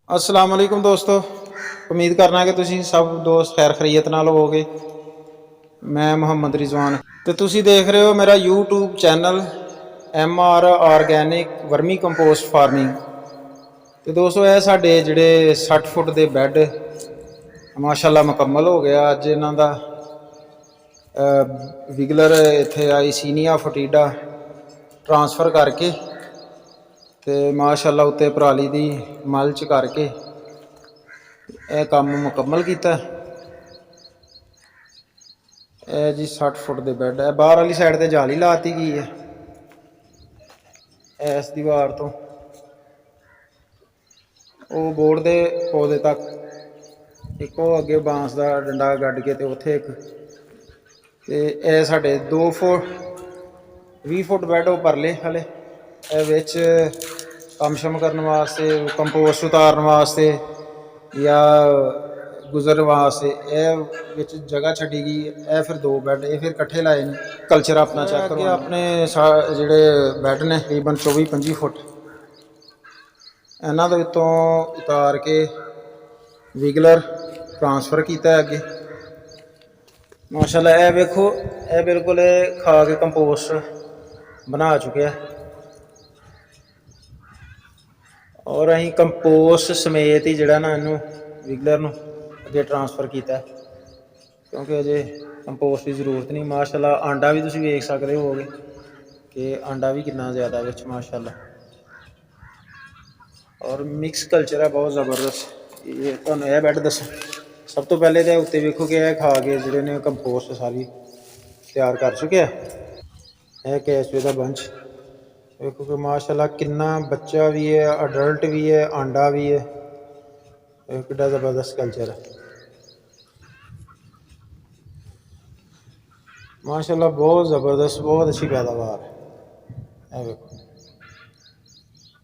अस्सलाम वालेकुम दोस्तों, उम्मीद करना कि तुसीं सब दोस्त खैर खरीयत नाल होवोगे। मैं मुहम्मद रिजवान तो तुसीं देख रहे हो मेरा YouTube channel MR organic vermi compost farming. तो दोस्तों यह साढ़े जिहड़े 60 फुट के बैड माशाअल्लाह मुकम्मल हो गया। अज इन्हां दा विगलर इत्थे आई सीनिया फटीडा ट्रांसफर करके तो माशाअल्लाह उत्ते पराली दी मल्च करके यह काम मुकम्मल किया। यह जी 60 फुट के बैड है। बाहर वाली साइड ते जाली लाती गई है इस दीवार तो वो बोर्ड के पौधे तक एक अगे बांस का डंडा गढ़ के तो उत्थे एक तो साढ़े 2 फुट 20 फुट बैड वो परले हले विच कम शम करने वास्ते कंपोस्ट उतारने वास्ते या गुजरने वास्ते यह जगह छड़ी गई। यह फिर 2 बैड ये फिर कट्ठे लाए ने कल्चर अपना चेक करो। अपने जिहड़े बैड ने तकरीबन 24-25 फुट इन्हां दे उत्तों उतार के विगलर ट्रांसफर किया अगे माशाअल्लाह। यह वेखो यह बिल्कुल खा के कंपोस्ट बना चुके और अं कंपोस्ट समेत ही जड़ा ना इनू विगलर नूं अगे ट्रांसफर किया क्योंकि अजे कंपोस्ट की जरूरत नहीं। माशाअल्लाह आंडा भी तुसीं वेख सकते होगे कि आंडा भी कितना ज़्यादा विच माशाअल्लाह। और मिक्स कल्चर है बहुत ज़बरदस्त। ये तुहानूं यह बैड दस सब तो पहले तो उत्ते वेखो कि यह खा के जिहड़े ने कंपोस्ट सारी तैयार कर चुके हैं। यह कैचवे का बंच देखो कि माशाअल्लाह कितना बच्चा भी है, अडल्ट भी है, आंडा भी है। कितना ज़बरदस्त कल्चर है माशाअल्लाह, बहुत ज़बरदस्त, बहुत अच्छी पैदावार है। देखो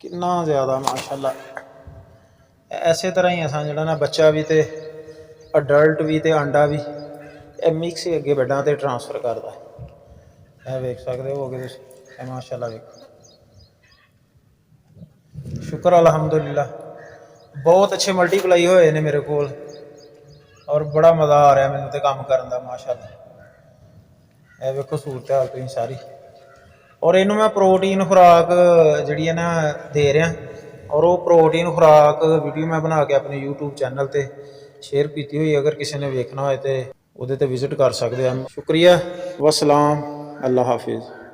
कितना ज़्यादा माशाअल्लाह। ऐसे तरह ही असां जिहड़ा ना बच्चा भी तो अडल्ट भी तो आंडा भी मिक्स अगे बैडा ते ट्रांसफर करता है। वेख सकते हो गए तुसीं माशाअल्लाह। देखो शुक्र अलहमदुलिल्लाह, बहुत अच्छे मल्टीप्लाई होए ने मेरे को और बड़ा मज़ा आ रहा मैनूं ते काम करन दा माशाअल्लाह। यह वेखो सूरत हाल तुसीं सारी। और इनू मैं प्रोटीन खुराक जी ना दे रहा और वो प्रोटीन खुराक वीडियो मैं बना के अपने यूट्यूब चैनल पर शेयर की हुई। अगर किसी ने वेखना हो तो वो विजिट कर सकते हैं। शुक्रिया, वसलाम, अल्लाह हाफिज़।